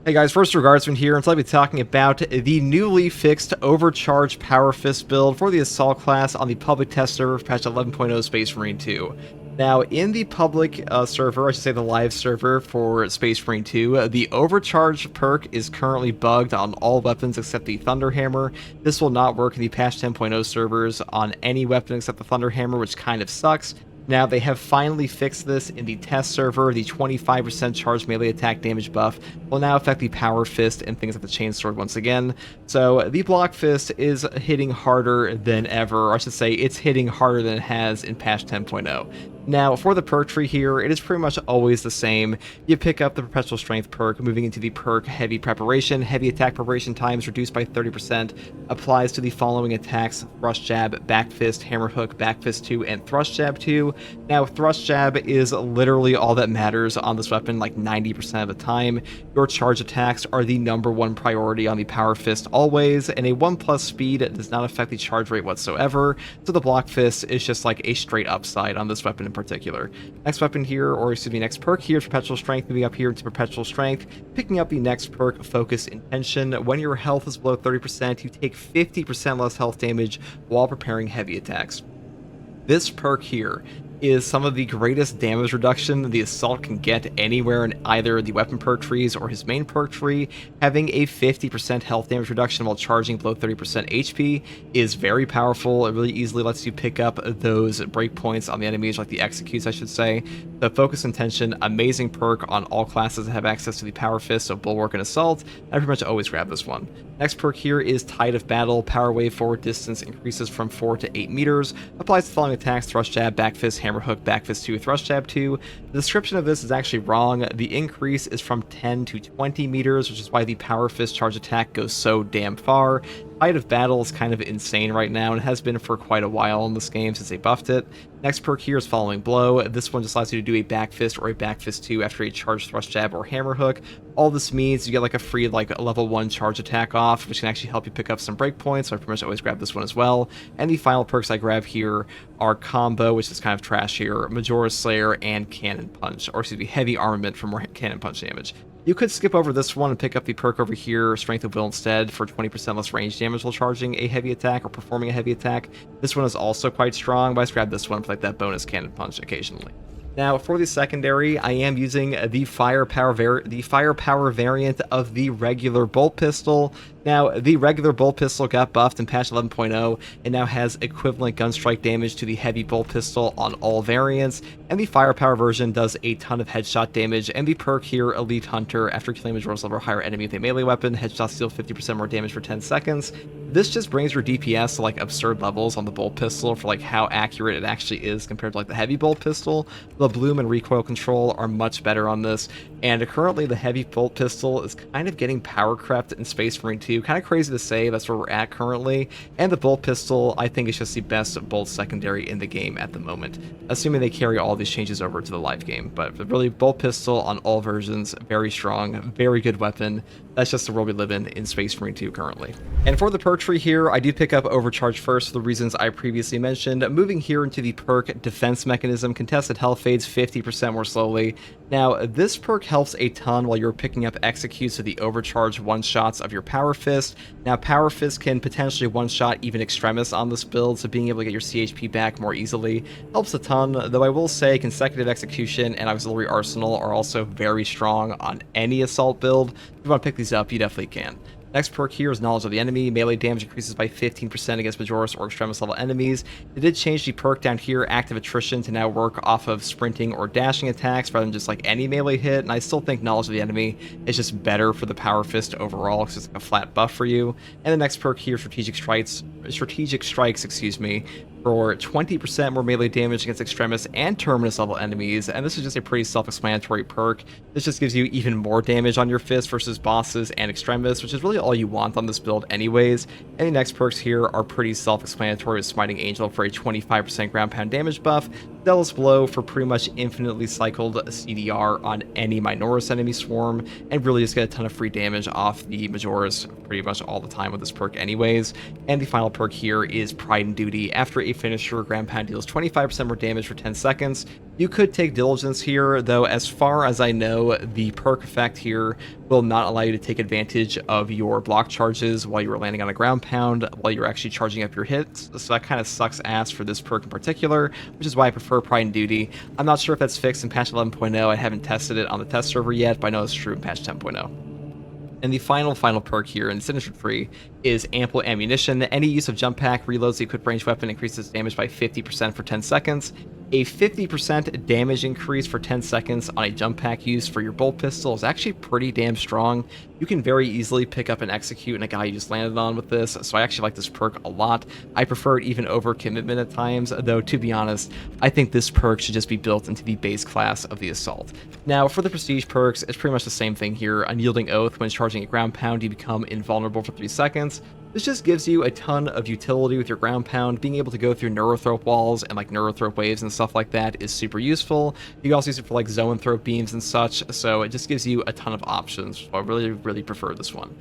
Hey guys, first regardsman here, and so I'll be talking about the newly fixed Overcharge Power Fist build for the Assault class on the public test server for patch 11.0 Space Marine 2. Now, in the public server, I should say the live server for Space Marine 2, the Overcharge perk is currently bugged on all weapons except the Thunder Hammer. This will not work in the patch 10.0 servers on any weapon except the Thunder Hammer, which kind of sucks. Now, they have finally fixed this in the test server. The 25% charged melee attack damage buff will now affect the Power Fist and things like the Chain Sword once again. So, the Block Fist is hitting harder than ever. Or I should say, it's hitting harder than it has in patch 10.0. Now, for the perk tree here, it is pretty much always the same. You pick up the Perpetual Strength perk, moving into the perk Heavy Preparation. Heavy attack preparation time is reduced by 30%. Applies to the following attacks: Thrust Jab, Back Fist, Hammer Hook, Back Fist 2, and Thrust Jab 2. Now, Thrust Jab is literally all that matters on this weapon, like 90% of the time. Your charge attacks are the #1 priority on the Power Fist always, and a 1+ speed does not affect the charge rate whatsoever, so the Block Fist is just like a straight upside on this weapon in particular. Next weapon here, or excuse me, next perk here is Perpetual Strength, moving up here into Perpetual Strength, picking up the next perk, Focus Intention. When your health is below 30%, you take 50% less health damage while preparing heavy attacks. This perk here is some of the greatest damage reduction the Assault can get anywhere in either the weapon perk trees or his main perk tree. Having a 50% health damage reduction while charging below 30% HP is very powerful. It really easily lets you pick up those breakpoints on the enemies, like the executes, I should say. The Focus Intention, amazing perk on all classes that have access to the Power Fist, so Bulwark and Assault. I pretty much always grab this one. Next perk here is Tide of Battle. Power wave forward distance increases from 4 to 8 meters. Applies to the following attacks: Thrust Jab, Back Fist, Hammer Hook, Back Fist 2, Thrust Jab 2. The description of this is actually wrong. The increase is from 10 to 20 meters, which is why the Power Fist charge attack goes so damn far. Tide of Battle is kind of insane right now, and has been for quite a while in this game since they buffed it. Next perk here is Following Blow. This one just allows you to do a Back Fist or a Back Fist 2 after a charged Thrust Jab or Hammer Hook. All this means you get like a free like level 1 charge attack off, which can actually help you pick up some breakpoints, so I pretty much always grab this one as well. And the final perks I grab here are Combo, which is kind of trash here, Majora Slayer, and Cannon Punch, or excuse me, Heavy Armament for more Cannon Punch damage. You could skip over this one and pick up the perk over here, Strength of Will, instead for 20% less range damage while charging a heavy attack or performing a heavy attack. This one is also quite strong, but I just grab this one for like that bonus Cannon Punch occasionally. Now, for the secondary, I am using the firepower variant of the regular bolt pistol. Now, the regular bolt pistol got buffed in patch 11.0 and now has equivalent gun strike damage to the heavy bolt pistol on all variants, and the firepower version does a ton of headshot damage. And the perk here, Elite Hunter, after killing Majora's level or higher enemy with a melee weapon, headshots deal 50% more damage for 10 seconds. This just brings your DPS to like absurd levels on the bolt pistol for like how accurate it actually is compared to like the heavy bolt pistol. The bloom and recoil control are much better on this, and currently the heavy bolt pistol is kind of getting power crept in Space Marine 2. Kind of crazy to say, that's where we're at currently. And the bolt pistol, I think, is just the best bolt secondary in the game at the moment, assuming they carry all these changes over to the live game. But really, bolt pistol on all versions, very strong, very good weapon. That's just the world we live in Space Marine 2 currently. And for the perk tree here, I do pick up Overcharge first for the reasons I previously mentioned. Moving here into the perk Defense Mechanism, contested health fades 50% more slowly. Now, this perk helps a ton while you're picking up executes of the Overcharge one-shots of your Power Fist. Now, Power Fist can potentially one-shot even Extremis on this build, so being able to get your CHP back more easily helps a ton, though I will say Consecutive Execution and Auxiliary Arsenal are also very strong on any Assault build. If you want to pick these up, you definitely can. Next perk here is Knowledge of the Enemy. Melee damage increases by 15% against Majoris or Extremis level enemies. They did change the perk down here, Active Attrition, to now work off of sprinting or dashing attacks rather than just like any melee hit, and I still think Knowledge of the Enemy is just better for the Power Fist overall because it's like a flat buff for you. And the next perk here, Strategic Strikes, excuse me, for 20% more melee damage against Extremis and Terminus level enemies, and this is just a pretty self-explanatory perk. This just gives you even more damage on your fist versus bosses and Extremis, which is really all you want on this build anyways. And the next perks here are pretty self-explanatory, with Smiting Angel for a 25% ground pound damage buff, Zealous Blow for pretty much infinitely cycled CDR on any Minoris enemy swarm, and really just get a ton of free damage off the Majoris pretty much all the time with this perk anyways. And the final perk here is Pride and Duty. After a finisher, ground pound deals 25% more damage for 10 seconds. You could take Diligence here, though as far as I know, the perk effect here will not allow you to take advantage of your block charges while you are landing on a ground pound, while you're actually charging up your hits, so that kind of sucks ass for this perk in particular, which is why I prefer Pride and Duty. I'm not sure if that's fixed in patch 11.0, I haven't tested it on the test server yet, but I know it's true in patch 10.0. And the final perk here in Signature Tree is Ample Ammunition. Any use of Jump Pack reloads the equipped ranged weapon, increases damage by 50% for 10 seconds. A 50% damage increase for 10 seconds on a Jump Pack use for your bolt pistol is actually pretty damn strong. You can very easily pick up and execute in a guy you just landed on with this, so I actually like this perk a lot. I prefer it even over Commitment at times, though to be honest, I think this perk should just be built into the base class of the Assault. Now, for the Prestige perks, it's pretty much the same thing here. Unyielding Oath, when charging a ground pound, you become invulnerable for 3 seconds. This just gives you a ton of utility with your ground pound. Being able to go through neurothrope walls and like neurothrope waves and stuff like that is super useful. You can also use it for like zoanthrope beams and such, so it just gives you a ton of options. So I really prefer this one.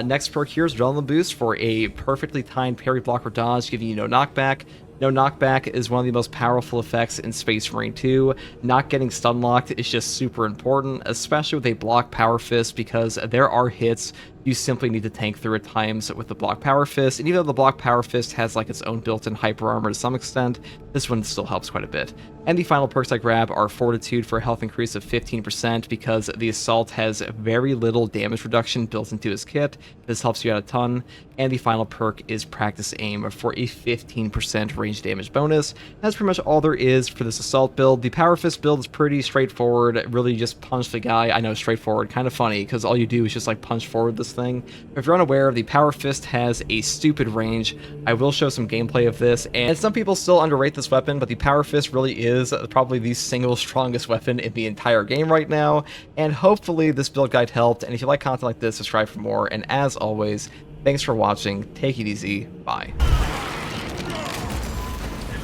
Next perk here is Adrenaline Boost for a perfectly timed parry, block, or dodge, giving you no knockback. No knockback is one of the most powerful effects in Space Marine 2. Not getting stun locked is just super important, especially with a block power fist, because there are hits you simply need to tank through at times with the block power fist, and even though the block power fist has like its own built-in hyper armor to some extent, this one still helps quite a bit. And the final perks I grab are Fortitude for a health increase of 15%, because the Assault has very little damage reduction built into his kit. This helps you out a ton. And the final perk is Practice Aim for a 15% range damage bonus. That's pretty much all there is for this Assault build. The Power Fist build is pretty straightforward, really just punch the guy. I know, straightforward, kind of funny, because all you do is just like punch forward this thing. If you're unaware, the Power Fist has a stupid range. I will show some gameplay of this, and some people still underrate this weapon, but the Power Fist really is probably the single strongest weapon in the entire game right now, and hopefully this build guide helped. And if you like content like this, subscribe for more, and as always, thanks for watching, take it easy, bye.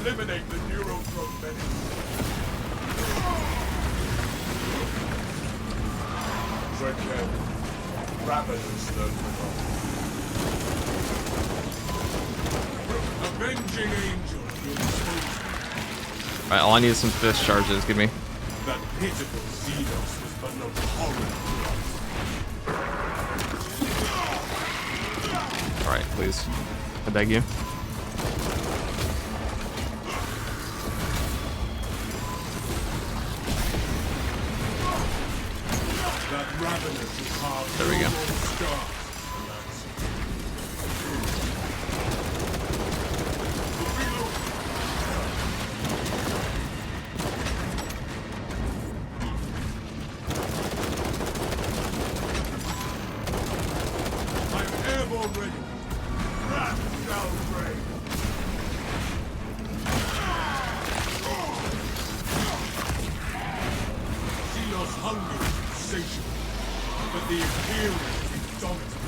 Eliminate the neurothrope menace. Tread carefully. Ravenous learn Avenging Angel will dispose. Alright, all I need is some fist charges, give me. That pitiful Xenos was but no horror to us. Alright, please. I beg you. That Ravenous is hard. There we go. Already. Wrath shall reign. Xenos' hunger is insatiable, but the Imperium is indomitable.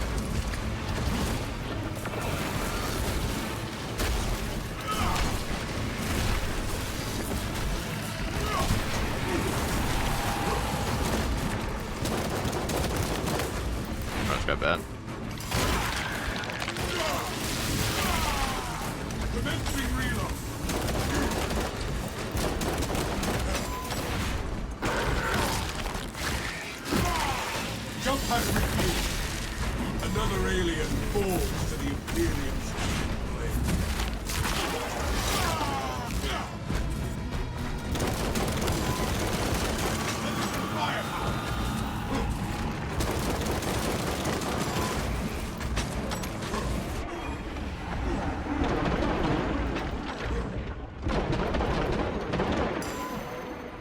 That's got that. Commencing reload. Jump pack refused. Another alien falls to the Imperium's blade.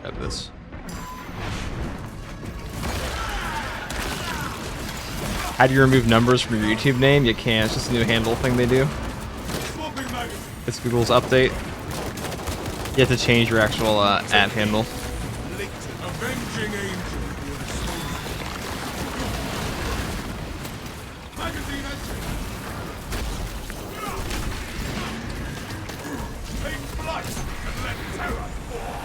Got this. How do you remove numbers from your YouTube name? You can't. It's just a new handle thing they do. It's Google's update. You have to change your actual ad handle. Avenging Angel will dispose. Magazine entry. Take flight and let terror fall.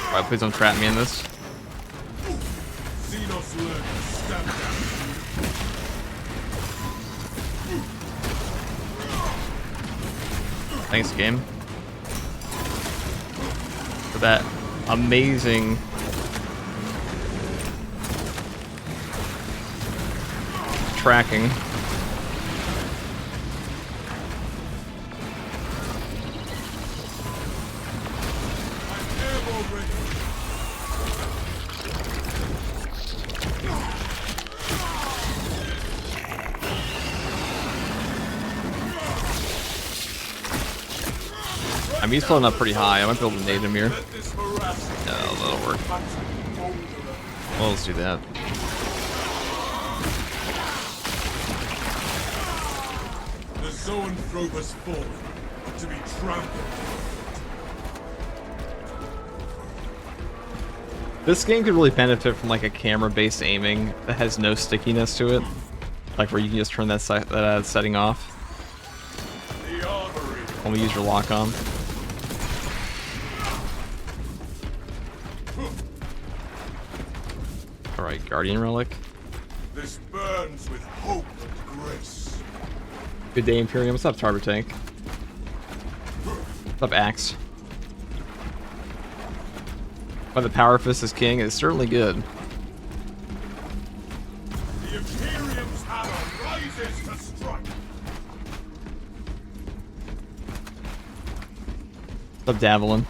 Alright, please don't trap me in this. Thanks, game. For that amazing tracking. I mean, he's pulling up pretty high. I might be able to nade him here. Yeah, that'll work. Well, let's do that. The zoanthrope has fallen to be trampled. This game could really benefit from like a camera-based aiming that has no stickiness to it, like where you can just turn that setting off when we use your lock on. All right, Guardian Relic. This burns with hope and grace. Good day, Imperium. What's up, Tarber Tank? What's up, Axe? Why the Power Fist is king is certainly good. The Imperium's hammer rises to strike. What's up, Davelin?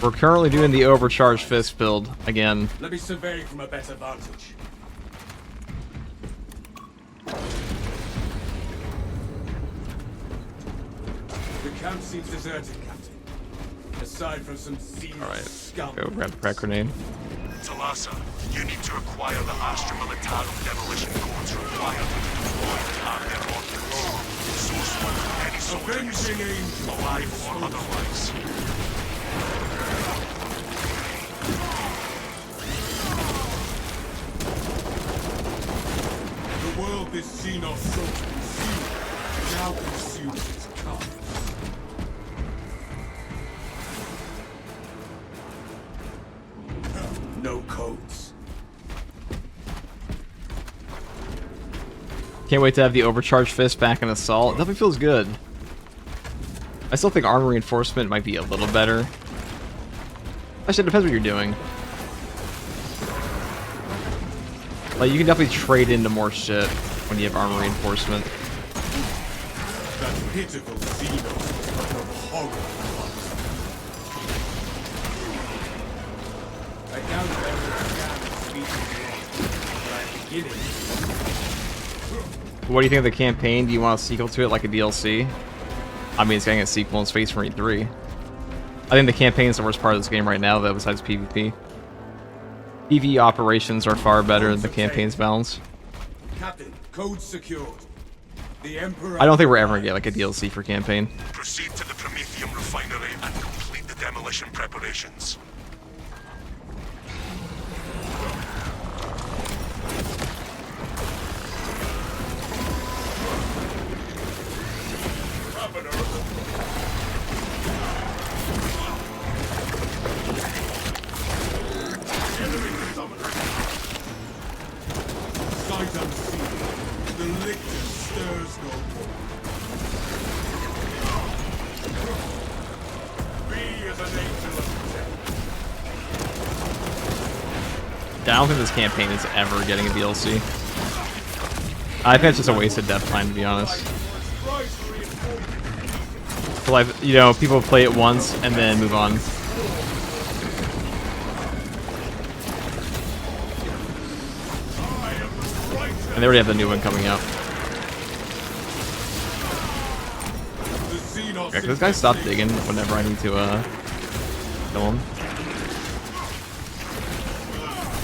We're currently doing the Overcharge Fist build again. Let me survey from a better vantage. The camp seems deserted, Captain. Aside from some Alright, scum. go grab the crack grenade. Talassa, you need to acquire the Astra Militarum demolition codes required to deploy and arm their ordnance. Source one from any soldier you see, Avenging angel. alive or otherwise. The world this Xenos sought to conceal now consumes its carcass. No codes. Can't wait to have the Overcharge Fist back in Assault. It definitely feels good. I still think armor reinforcement might be a little better. Actually, it depends what you're doing. Like, you can definitely trade into more shit when you have armor reinforcement. That pitiful Xenos was like a horror. I doubt that the scan species wrong, but I'm beginning. What do you think of the campaign? Do you want a sequel to it, like a DLC? I mean, it's getting a sequel in Space Marine 3. I think the campaign is the worst part of this game right now, though, besides PvP. PvE operations are far better than the campaign's balance. Captain, code secured. The Emperor. I don't think we're ever gonna get like a DLC for campaign. Proceed to the Promethium refinery and complete the demolition preparations. Sight unseen. The lictor stirs no more. Be as an angel of death. I don't think this campaign is ever getting a DLC. I think it's just a wasted death time, to be honest. So, like, you know, people play it once and then move on. And they already have the new one coming out. Yeah, 'cause this guy stopped digging whenever I need to kill him.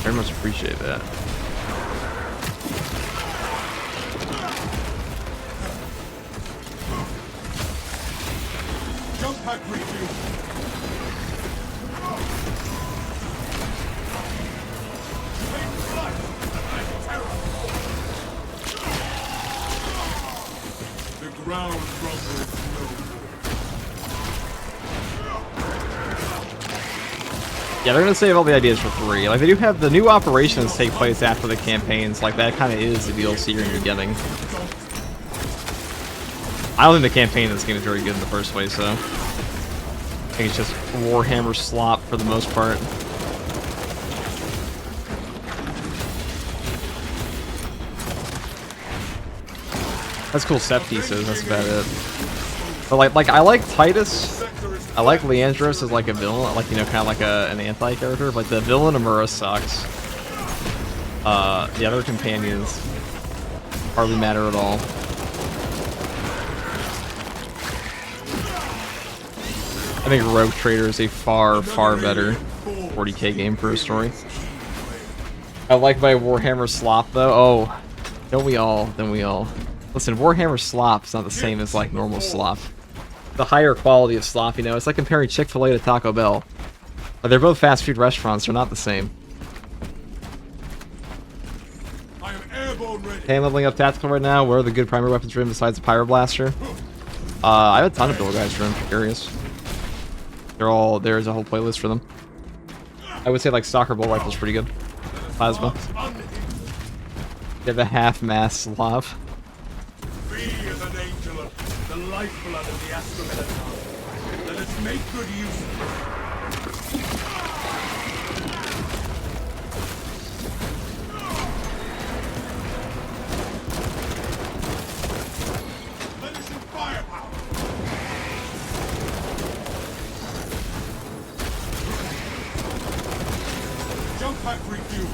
Very much appreciate that. Jump pack refuel. The ground rumbles no more. Yeah, they're gonna save all the ideas for 3. Like, they do have the new operations take place after the campaigns. Like, that kind of is the DLC you're gonna be getting. I don't think the campaign in this game is very good in the first place, so I think it's just Warhammer slop for the most part. That's cool set pieces, that's about it. But like I like Titus, I like Leandros as like a villain, like, you know, kind of like an anti-character, but the villain Amura sucks. The other companions hardly matter at all. I think Rogue Trader is a far, far better 40k game for a story. I like my Warhammer slop though. Oh, don't we all? Don't we all? Listen, Warhammer slop is not the same as like normal slop. The higher quality of slop, you know, it's like comparing Chick-fil-A to Taco Bell. But they're both fast food restaurants, they're not the same. Hey, I'm leveling up tactical right now. Where are the good primary weapons room besides the Pyroblaster? I have a ton of build guys room, if you're curious. They're all, there's a whole playlist for them. I would say like Stalker Bolt Rifle's pretty good. Plasma. You have a half-mass Slav. Be as an angel of the lifeblood of the Astra Militar. Let us make good use of it. Let us in firepower. Jump pack refuel.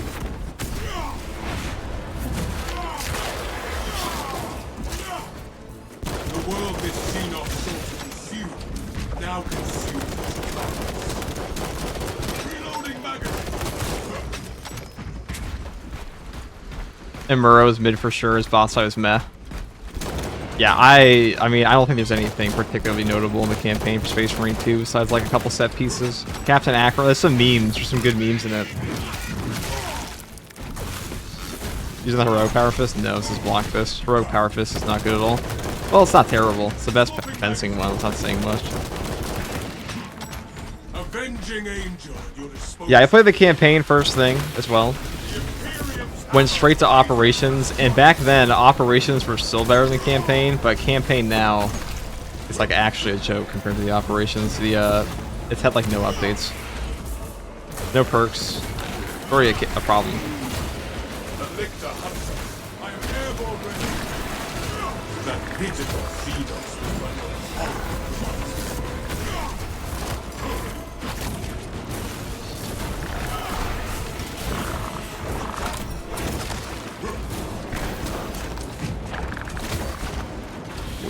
The world this Xenos sought to consume, now consumed. Reloading magazine. And Muro's mid for sure, his boss fight was meh. Yeah, I mean, I don't think there's anything particularly notable in the campaign for Space Marine 2 besides like a couple set pieces. Captain Acro, there's some memes, there's some good memes in it. Using the Heroic Power Fist? No, this is Block Fist. Heroic Power Fist is not good at all. Well, it's not terrible. It's the best fencing one. It's not saying much. Avenging angel at your disposal. Yeah, I played the campaign first thing as well. Went straight to Operations, and back then, Operations were still better than campaign, but campaign now is like actually a joke compared to the Operations. It's had like no updates. No perks. Already a problem. I am airborne ready. That pitiful Xenos will run horrible.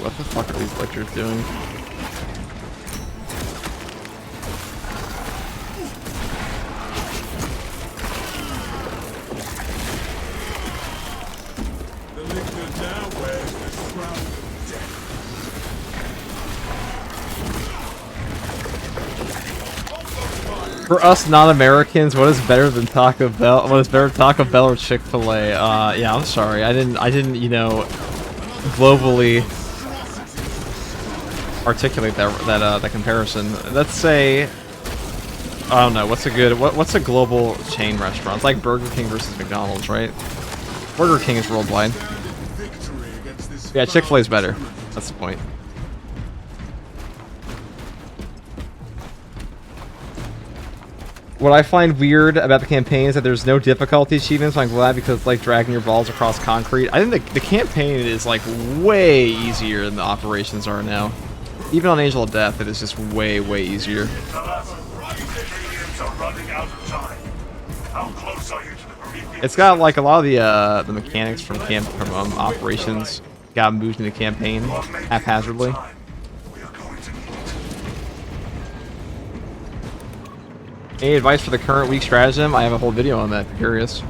What the fuck are these lectures doing? The lictor now wears the shroud of death. For us non-Americans, what is better than Taco Bell? What is better, Taco Bell or Chick-fil-A? Yeah, I'm sorry, I didn't, you know, globally articulate that comparison. Let's say, I don't know, what's a global chain restaurant? It's like Burger King versus McDonald's, right? Burger King is worldwide. Yeah, Chick-fil-A is better. That's the point. What I find weird about the campaign is that there's no difficulty achievements. I'm glad, because it's like dragging your balls across concrete. I think the campaign is like way easier than the Operations are now. Even on Angel of Death, it is just way, way easier. It's got like a lot of the mechanics from Operations got moved into campaign haphazardly. Any advice for the current week stratagem? I have a whole video on that, if you're curious.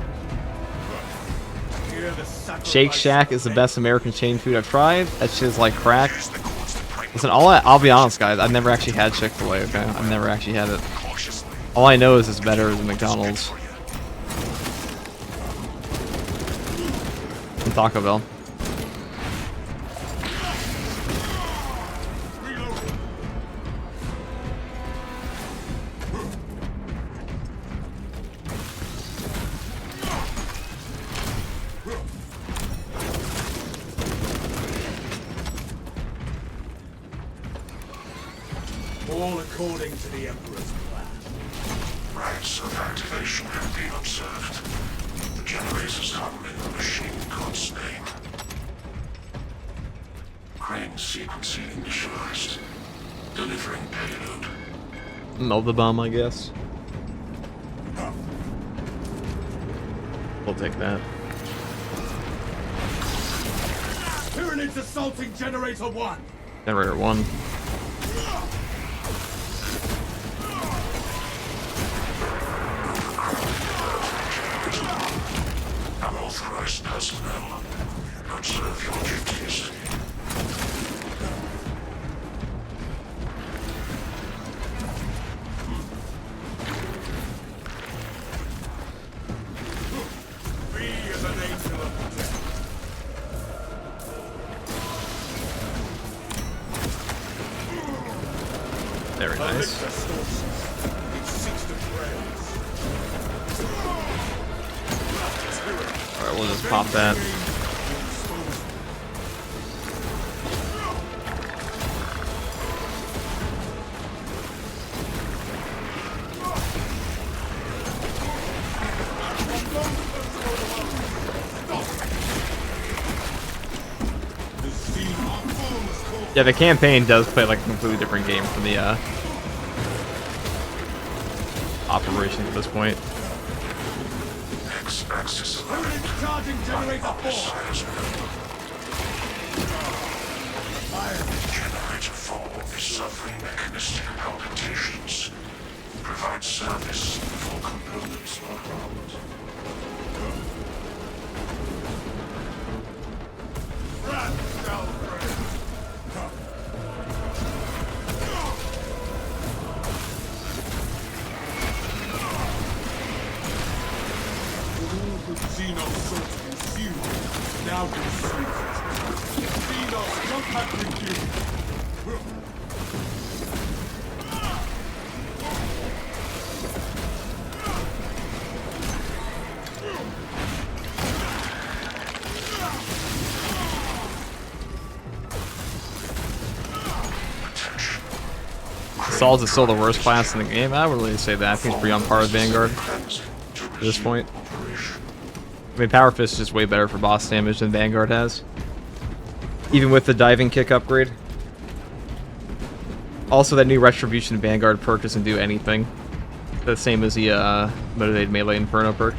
Shake Shack is the best American chain food I've tried. That shit is like crack. Listen, I'll be honest, guys. I've never actually had Chick-fil-A, okay? I've never actually had it. All I know is it's better than McDonald's and Taco Bell. All according to the Emperor's plan. Rites of activation have been observed. The generators come in the machine god's name. Crane sequencing initialized. Delivering payload. Melt the bomb, I guess. We'll take that. Tyranids assaulting Generator 1! Generator 1. Unauthorized personnel. Observe your duties. Be as an angel of death. Very nice. It seeks to praise. Alright, we'll just pop that. Yeah, the campaign does play like a completely different game from the operation at this point. X-axis Charging Generator 4! Generator 4 is suffering mechanistic palpitations. Provide service before components are harmed. Xenos sought to consume, now consumes it. Xenos, jump back with you! Assault is still the worst class in the game. I wouldn't really say that. I think it's pretty on par with Vanguard at this point. I mean, Power Fist is just way better for boss damage than Vanguard has. Even with the diving kick upgrade. Also, that new Retribution Vanguard perk doesn't do anything. The same as the Motivated Melee Inferno perk.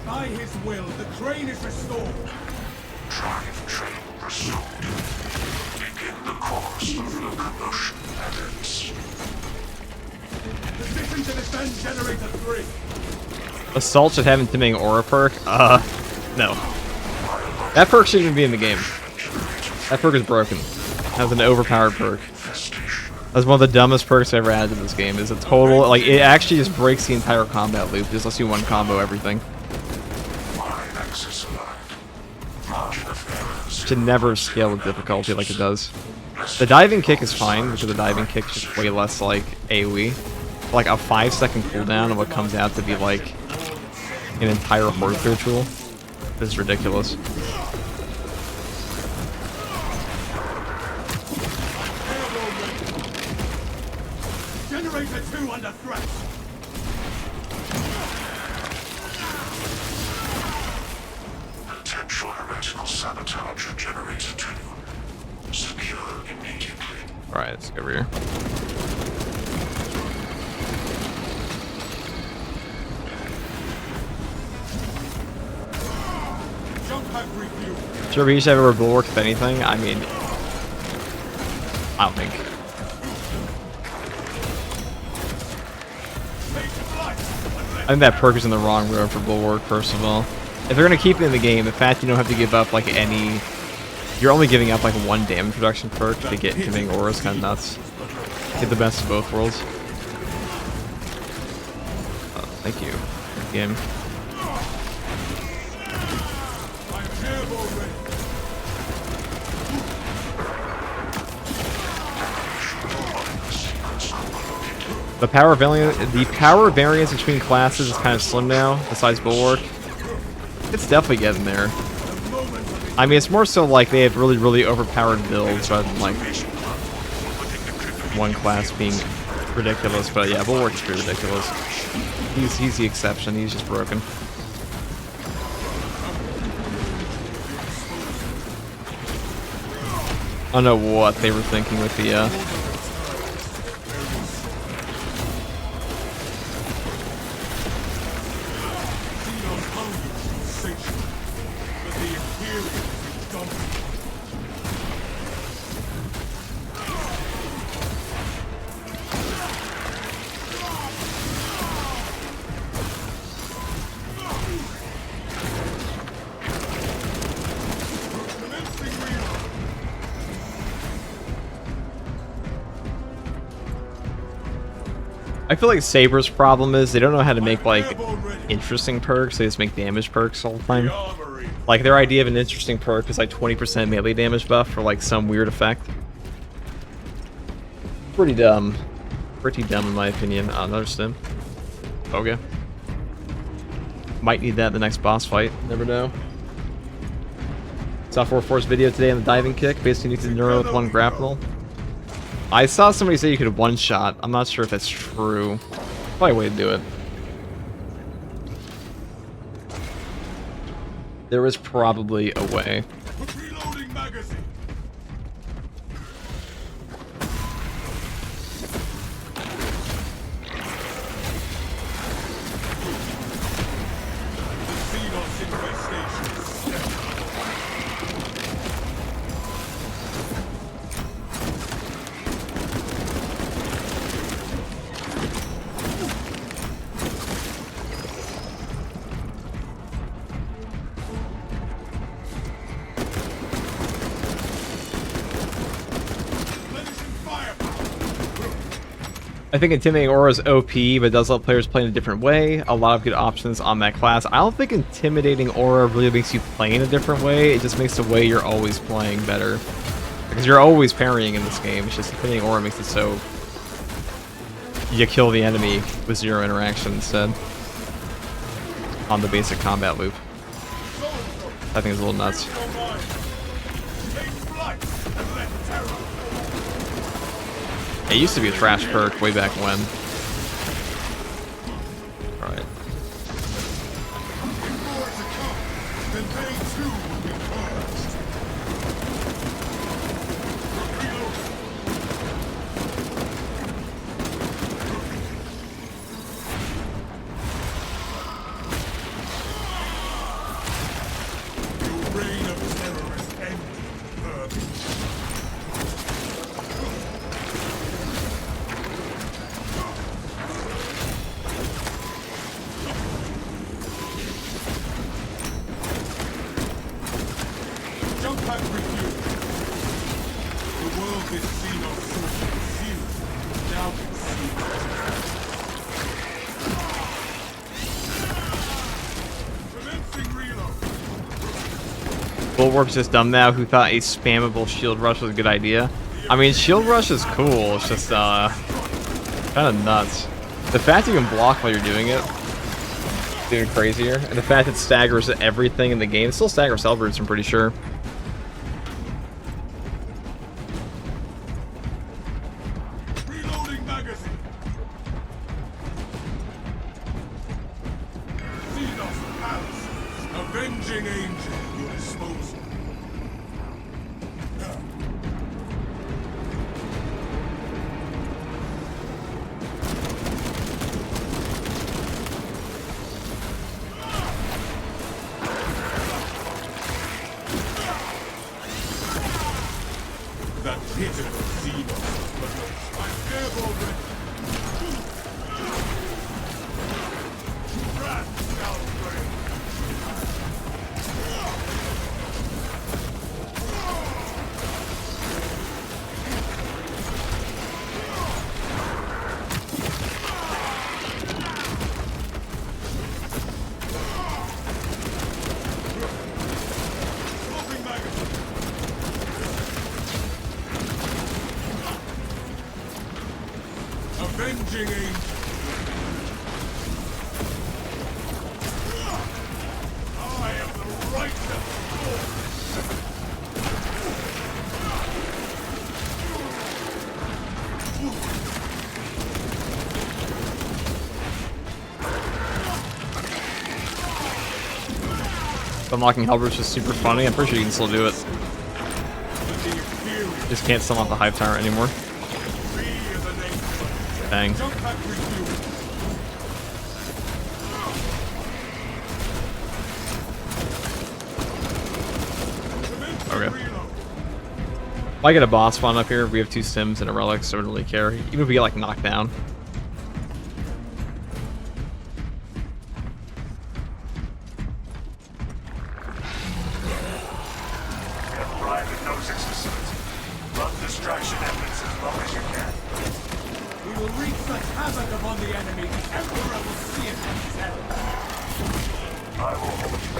By his will, the crane is restored. Drive train resumed. Begin the course of locomotion patterns. Position to defend Generator 3. Assault should have intimidating aura perk? No. That perk shouldn't even be in the game. That perk is broken. That's an overpowered perk. That's one of the dumbest perks I've ever added to this game. Is a total, like, it actually just breaks the entire combat loop. Just lets you one combo everything. Should never scale with difficulty like it does. The diving kick is fine, because the diving kick is just way less, like, AoE. Like, a 5-second cooldown of what comes out to be, like, an entire Hearth ritual. This is ridiculous. Generator 2 under threat. Potential heretical sabotage of Generator 2. Secure immediately. Alright, let's go over here. Jump pack refuel. Sure, we should have a bulwark if anything. I mean, I don't think. I think that perk is in the wrong room for bulwark, first of all. If they're gonna keep it in the game, the fact you don't have to give up like any, you're only giving up like one damage reduction perk to get intimidating aura is kind of nuts. Get the best of both worlds. Oh, thank you. Good game. The power variance between classes is kind of slim now, besides Bulwark. It's definitely getting there. I mean, it's more so like they have really, really overpowered builds rather than like one class being ridiculous. But yeah, Bulwark's pretty ridiculous. He's the exception. He's just broken. I don't know what they were thinking with the I feel like Saber's problem is they don't know how to make, like, interesting perks. They just make damage perks all the time. Like, their idea of an interesting perk is, like, 20% melee damage buff for, like, some weird effect. Pretty dumb. Pretty dumb, in my opinion. Another stim. Okay. Might need that in the next boss fight. Never know. Saw 4-4's video today on the diving kick. Basically, you need to neuro with one grapnel. I saw somebody say you could one-shot. I'm not sure if that's true. Probably a way to do it. There is probably a way. Reloading magazine. Xenos infestation. I think Intimidating Aura is OP, but does let players play in a different way. A lot of good options on that class. I don't think Intimidating Aura really makes you play in a different way. It just makes the way you're always playing better. Because you're always parrying in this game. It's just Intimidating Aura makes it so you kill the enemy with zero interaction instead. On the basic combat loop. I think it's a little nuts. It used to be a trash perk way back when. Alright. Bulwark's just dumb now, who thought a spammable shield rush was a good idea. I mean, shield rush is cool, it's just kind of nuts. The fact you can block while you're doing it is even crazier, and the fact it staggers everything in the game. It still staggers cell roots, I'm pretty sure. Reloading magazine. Xenos Palace. Avenging angel. Your disposal. That pitiful Xenos. I'm dead already. Rats outbreak. Smoking magazine. Avenging angel. I have the right to fall. Unlocking Helper is just super funny. I'm pretty sure you can still do it. Just can't summon off the Hive Tyrant anymore. Dang. Okay. If I get a boss spawn up here, we have 2 Sims and a Relic, so I don't really care. Even if we get like knocked down. Distraction efforts as long as you can. We will wreak such havoc upon the enemy, the Emperor will see it himself. I will hold you.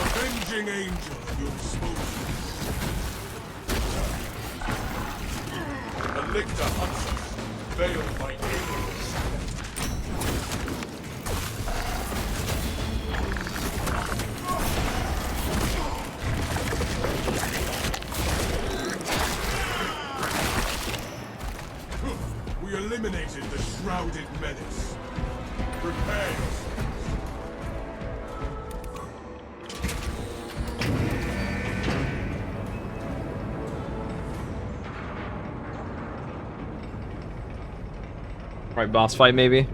Avenging angel at your disposal. The lictor hunts us, veiled by Eagle's shadow. We eliminated the shrouded menace. Prepare yourselves. Right, boss fight maybe?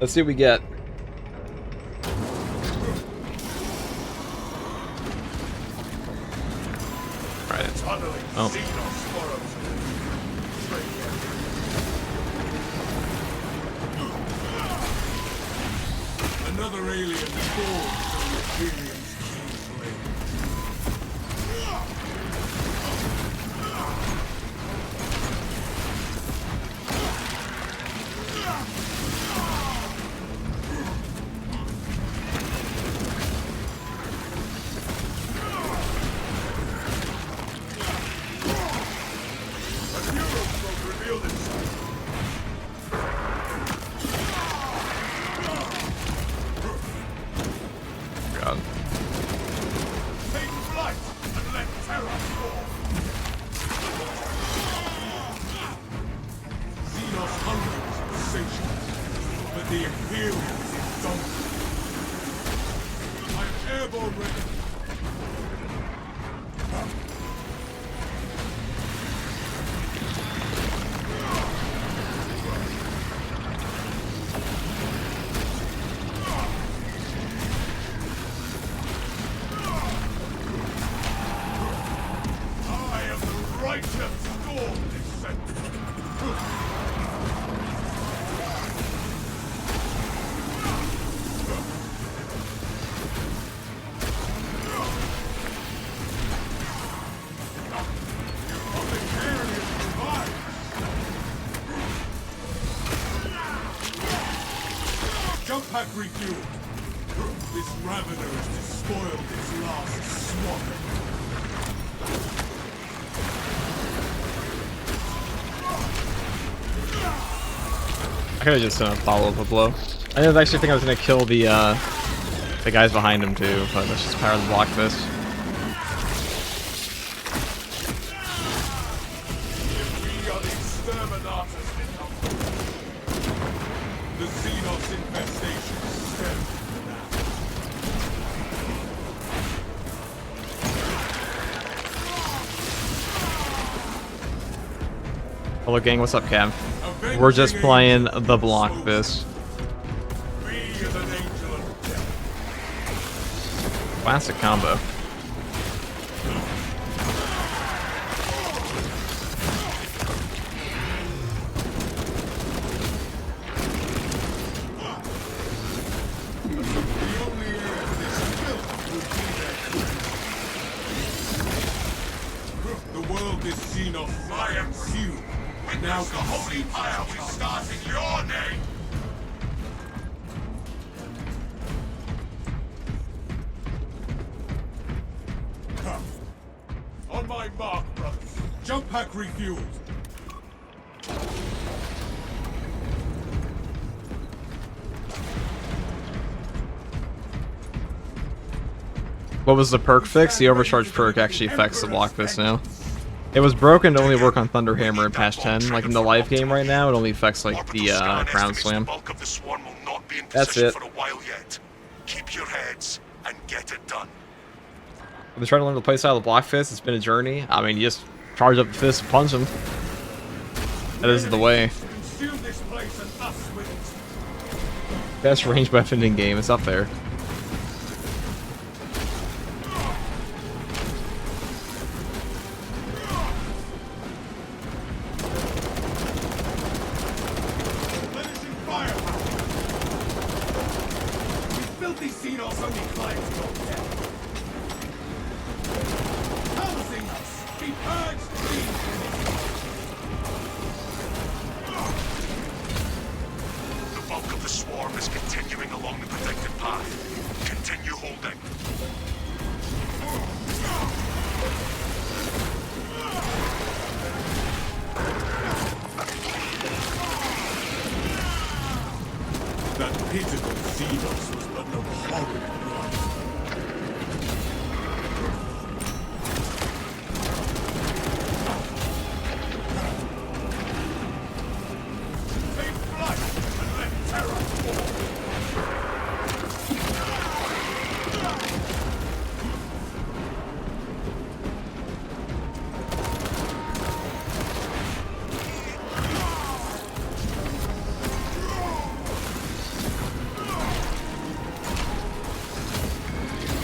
Let's see what we get. Alright. Oh. Another alien born from the Imperium's keen blade. A hero will reveal himself. God. Take flight and let terror fall. Xenos hunger is insatiable, but the Imperium is indomitable. I'm airborne ready. I am the righteous storm descendant. Jump pack refueled. This Ravener has despoiled its last swamp. I could have just done a follow-up a blow. I didn't actually think I was gonna kill the guys behind him too, but let's just power the block fist. We are the exterminators in number. The Xenos infestation stems from that. Hello gang, what's up Cam? We're just playing the block fist. We are the angel of death. Classic combo. The only heir to this filth will be their queen. The world is Xenos. I am few. Now the holy fire will start in your name. Come. On my mark, brothers. Jump pack refueled. What was the perk fix? The Overcharge perk actually affects the block fist now. It was broken to only work on Thunderhammer in patch 10. Like in the live game right now, it only affects like the Crown Slam. The bulk of the swarm will not won't be in That's position it. for a while yet. Keep your heads and get it done. I've been trying to learn the playstyle of the block fist. It's been a journey. I mean, you just charge up the fist and punch them. That is the way. Consume this place and us with it. Best ranged weapon in game. It's up there. Replenishing firepower. These filthy Xenos only climb to your death. Housing us. Be purged clean. The bulk of the swarm is continuing along the protected path. Continue holding. That pitiful Xenos was but no hog in blood. Take flight and let terror fall.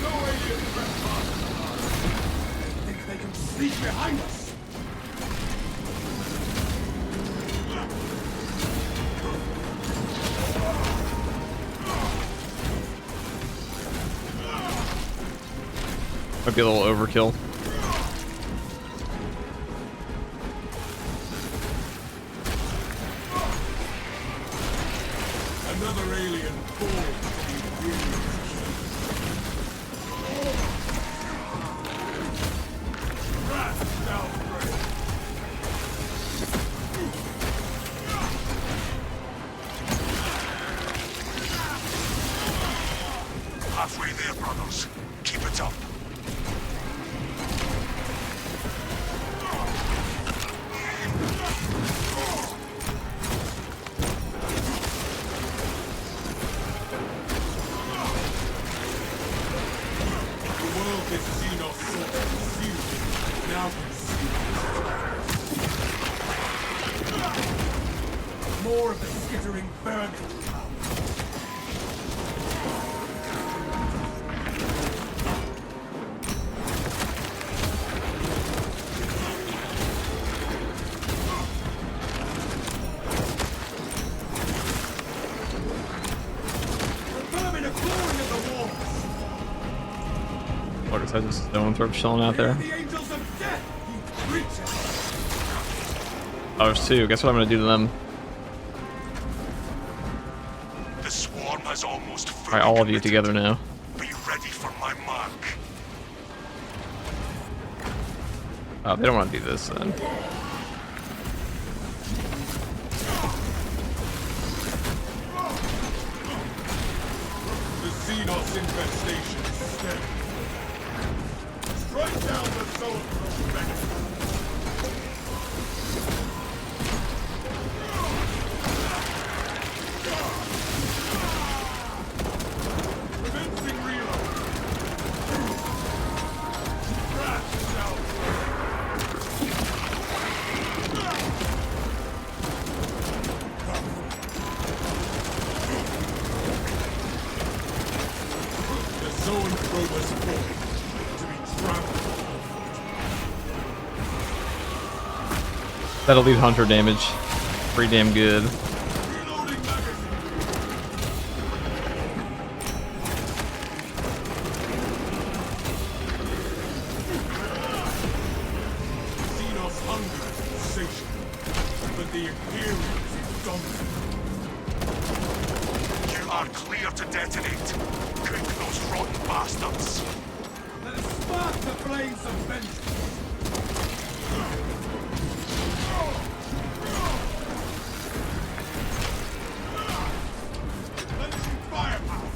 No alien trespass. Think they can sneak behind us? Might be a little overkill. Another alien born to be weird. Rat shall prey. Halfway there, brothers. Keep it up. The world has seen us so concealed. Now concealed. More of the skittering bird. Vermin are clawing at the walls. Look, it's just stone throw chilling out there. The angels of death, you creature. Oh, there's two. Guess what I'm gonna do to them? The swarm has almost fully Alright, all of you committed. together now. Be ready for my mark. Oh, they don't want to do this then. The Xenos infestation is steady. Strike down the soul from Venice. Commencing reload. Rat shall the zone probe is formed to be trampled. That'll lead hunter damage. Pretty damn good. Reloading magazine. Xenos hunger is insatiable, but the Imperials is dominant. You are clear to detonate. Cook those rotten bastards. Let us spark the flames of vengeance. Replenishing firepower.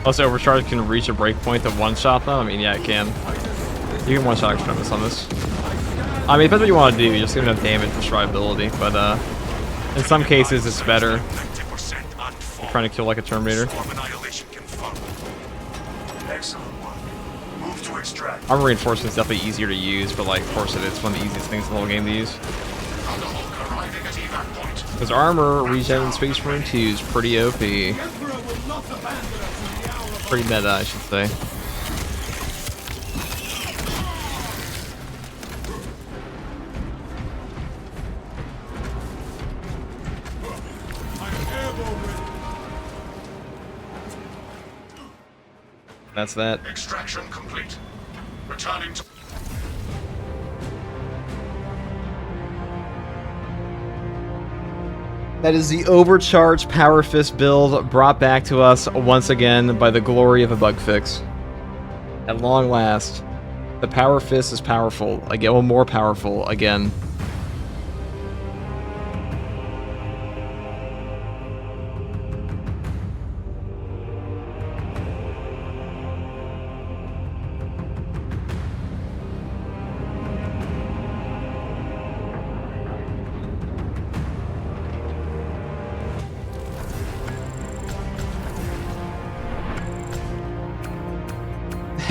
Also, Overcharge can reach a breakpoint that one-shot them. I mean, yeah, it can. You can one-shot extremis on this. I mean, it depends what you want to do. You're just gonna have damage for survivability, but in some cases it's better. You're trying to kill like a Terminator. Armor reinforcement is definitely easier to use, but like, of course, it's one of the easiest things in the whole game to use. Because armor regen in Space Marine 2 is pretty OP. Pretty meta, I should say. That's that. Extraction complete. Returning to... That is the Overcharge Power Fist build brought back to us once again by the glory of a bug fix. At long last, the Power Fist is powerful again, well, more powerful again.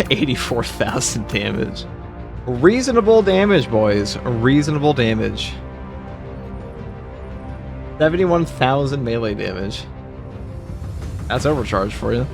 $84,000 damage. Reasonable damage, boys. Reasonable damage. 71,000 melee damage. That's Overcharge for you.